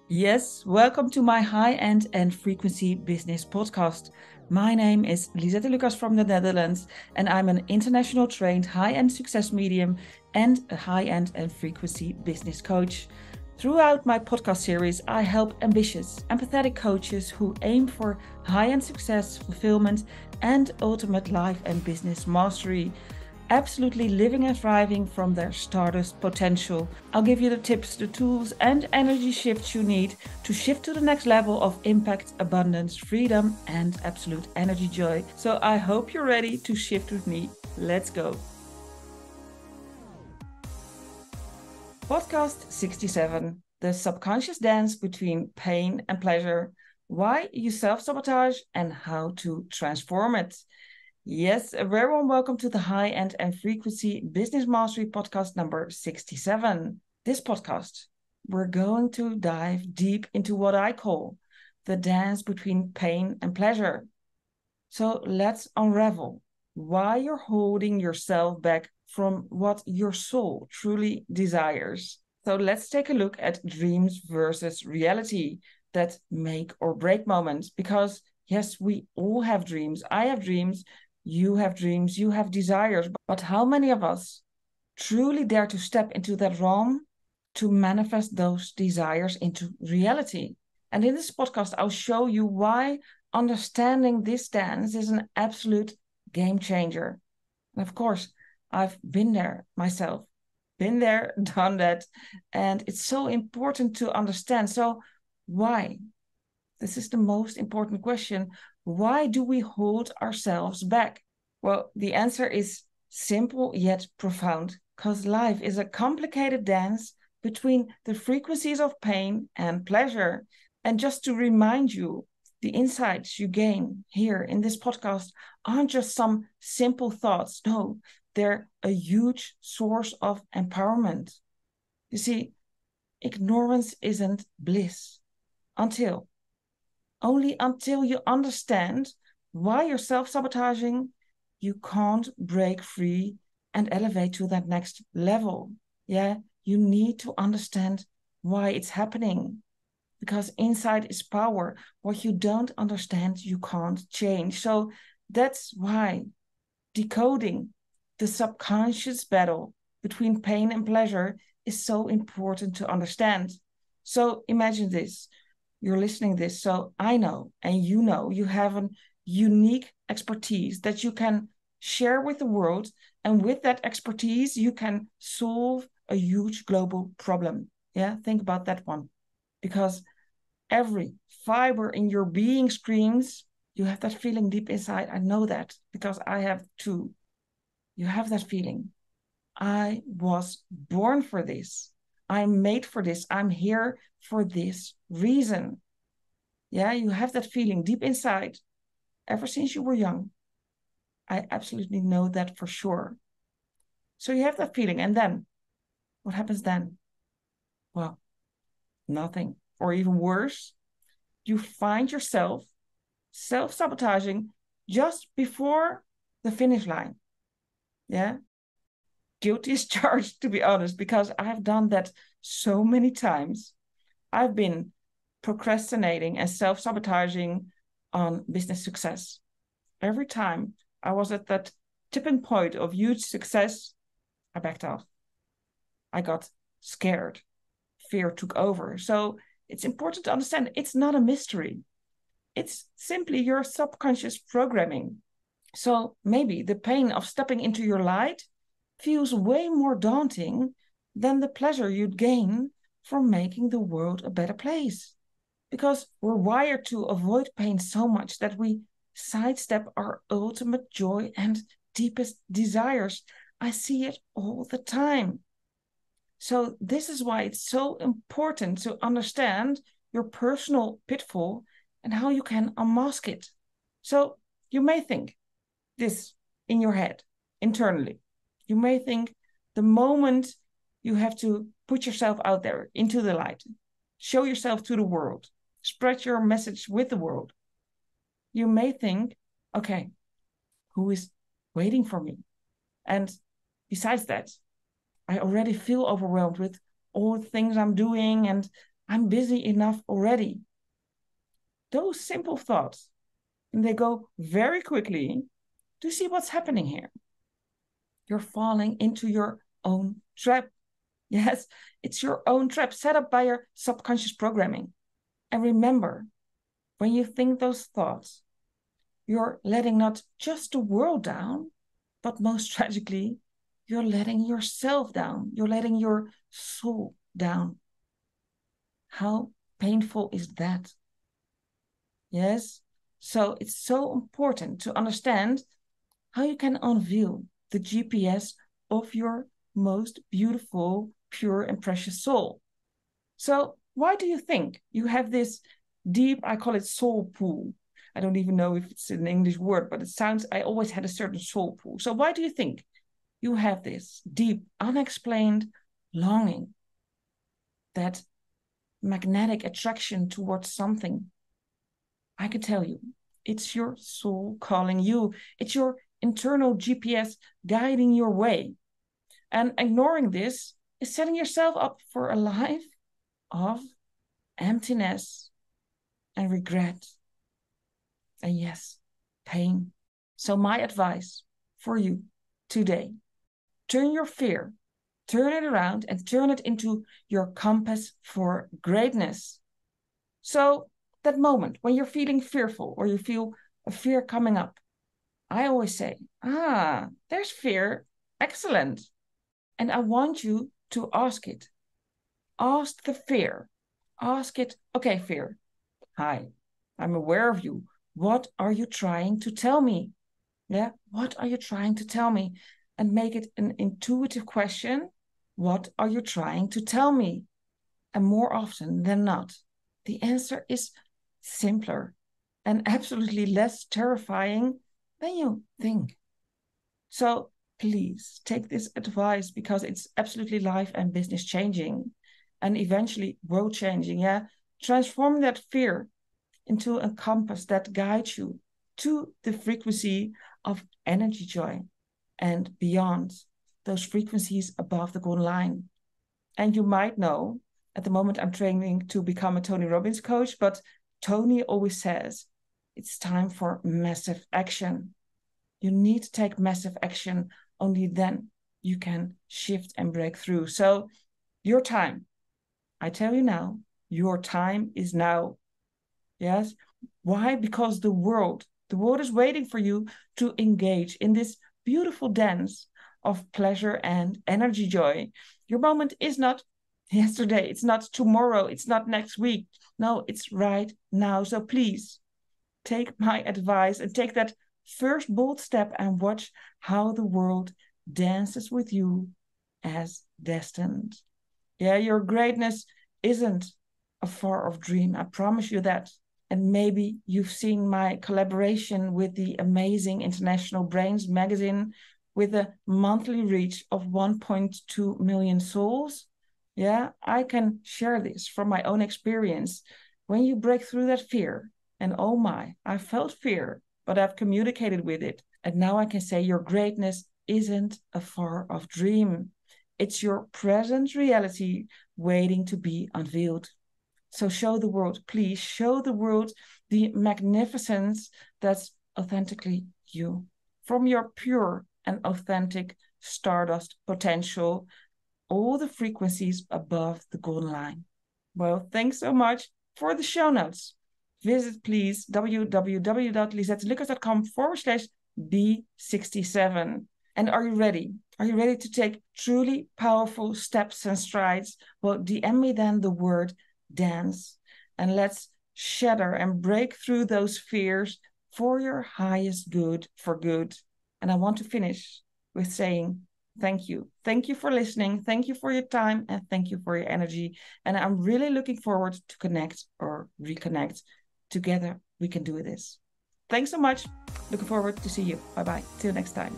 Yes, welcome to my high-end and frequency business podcast. My name is Lisette Lucas from the Netherlands, and I'm an international trained high-end success medium and a high-end and frequency business coach. Throughout my podcast series, I help ambitious, empathetic coaches who aim for high-end success, fulfillment, and ultimate life and business mastery. Absolutely living and thriving from their stardust potential. I'll give you the tips, the tools, and energy shifts you need to shift to the next level of impact, abundance, freedom, and absolute energy joy. So I hope you're ready to shift with me. Let's go. Podcast 67, the subconscious dance between pain and pleasure, why you self-sabotage and how to transform it. Yes, a very warm welcome to the High-End and Frequency Business Mastery podcast number 67. This podcast, we're going to dive deep into what I call the dance between pain and pleasure. So let's unravel why you're holding yourself back from what your soul truly desires. So let's take a look at dreams versus reality, that make or break moments. Because yes, we all have dreams. I have dreams. You have dreams, you have desires, but how many of us truly dare to step into that realm to manifest those desires into reality? And in this podcast, I'll show you why understanding this dance is an absolute game changer. And of course, I've been there myself, been there, done that. And it's so important to understand. So why? This is the most important question. Why do we hold ourselves back? Well, the answer is simple yet profound, because life is a complicated dance between the frequencies of pain and pleasure. And just to remind you, the insights you gain here in this podcast aren't just some simple thoughts. No, they're a huge source of empowerment. You see, ignorance isn't bliss only until you understand why you're self-sabotaging, you can't break free and elevate to that next level. Yeah, you need to understand why it's happening, because insight is power. What you don't understand, you can't change. So that's why decoding the subconscious battle between pain and pleasure is so important to understand. So imagine this. You're listening to this, so I know, and you know, you have a unique expertise that you can share with the world, and with that expertise, you can solve a huge global problem. Yeah, think about that one, because every fiber in your being screams. You have that feeling deep inside. I know that because I have too. You have that feeling. I was born for this. I'm made for this. I'm here for this reason. Yeah, you have that feeling deep inside ever since you were young. I absolutely know that for sure. So you have that feeling. And then what happens then? Well, nothing. Or even worse, you find yourself self-sabotaging just before the finish line. Yeah. Guilty is charged, to be honest, because I have done that so many times. I've been procrastinating and self-sabotaging on business success. Every time I was at that tipping point of huge success, I backed off. I got scared. Fear took over. So it's important to understand it's not a mystery. It's simply your subconscious programming. So maybe the pain of stepping into your light feels way more daunting than the pleasure you'd gain from making the world a better place. Because we're wired to avoid pain so much that we sidestep our ultimate joy and deepest desires. I see it all the time. So this is why it's so important to understand your personal pitfall and how you can unmask it. So you may think this in your head, internally. You may think the moment you have to put yourself out there into the light, show yourself to the world, spread your message with the world, you may think, okay, who is waiting for me? And besides that, I already feel overwhelmed with all the things I'm doing, and I'm busy enough already. Those simple thoughts, and they go very quickly to see what's happening here. You're falling into your own trap. Yes, it's your own trap set up by your subconscious programming. And remember, when you think those thoughts, you're letting not just the world down, but most tragically, you're letting yourself down. You're letting your soul down. How painful is that? Yes? So it's so important to understand how you can unveil the GPS of your most beautiful, pure, and precious soul. So why do you think you have this deep, I call it soul pool? I don't even know if it's an English word, but it sounds, I always had a certain soul pool. So why do you think you have this deep, unexplained longing, that magnetic attraction towards something? I can tell you, it's your soul calling you. It's your internal GPS guiding your way. And ignoring this is setting yourself up for a life of emptiness and regret. And yes, pain. So my advice for you today, turn your fear, turn it around and turn it into your compass for greatness. So that moment when you're feeling fearful or you feel a fear coming up, I always say, there's fear. Excellent. And I want you to ask it. Ask the fear. Ask it, okay, fear. Hi, I'm aware of you. What are you trying to tell me? Yeah, what are you trying to tell me? And make it an intuitive question. What are you trying to tell me? And more often than not, the answer is simpler and absolutely less terrifying than you think. So please take this advice because it's absolutely life and business changing and eventually world changing. Yeah, transform that fear into a compass that guides you to the frequency of EnergyJoy and beyond, those frequencies above the golden line. And you might know, at the moment I'm training to become a Tony Robbins coach, but Tony always says, it's time for massive action. You need to take massive action. Only then you can shift and break through. So your time, I tell you now, your time is now. Yes. Why? Because the world is waiting for you to engage in this beautiful dance of pleasure and energy joy. Your moment is not yesterday. It's not tomorrow. It's not next week. No, it's right now. So please take my advice and take that first bold step and watch how the world dances with you as destined. Yeah, your greatness isn't a far-off dream. I promise you that. And maybe you've seen my collaboration with the amazing international Brainz Magazine with a monthly reach of 1.2 million souls. Yeah, I can share this from my own experience. When you break through that fear, and oh my, I felt fear, but I've communicated with it. And now I can say your greatness isn't a far-off dream. It's your present reality waiting to be unveiled. So show the world, please show the world the magnificence that's authentically you. From your pure and authentic stardust potential, all the frequencies above the golden line. Well, thanks so much for the show notes. Visit please www.lisettelucas.com/B67. And are you ready? Are you ready to take truly powerful steps and strides? Well, DM me then the word dance, and let's shatter and break through those fears for your highest good for good. And I want to finish with saying thank you. Thank you for listening. Thank you for your time, and thank you for your energy. And I'm really looking forward to connect or reconnect. Together we can do this. Thanks so much. Looking forward to see you. Bye-bye. Till next time.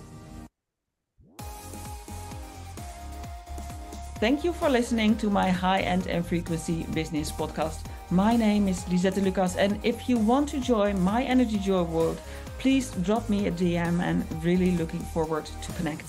Thank you for listening to my high-end and frequency business podcast. My name is Lisette Lucas, and if you want to join my EnergyJoy world, please drop me a DM, and really looking forward to connect.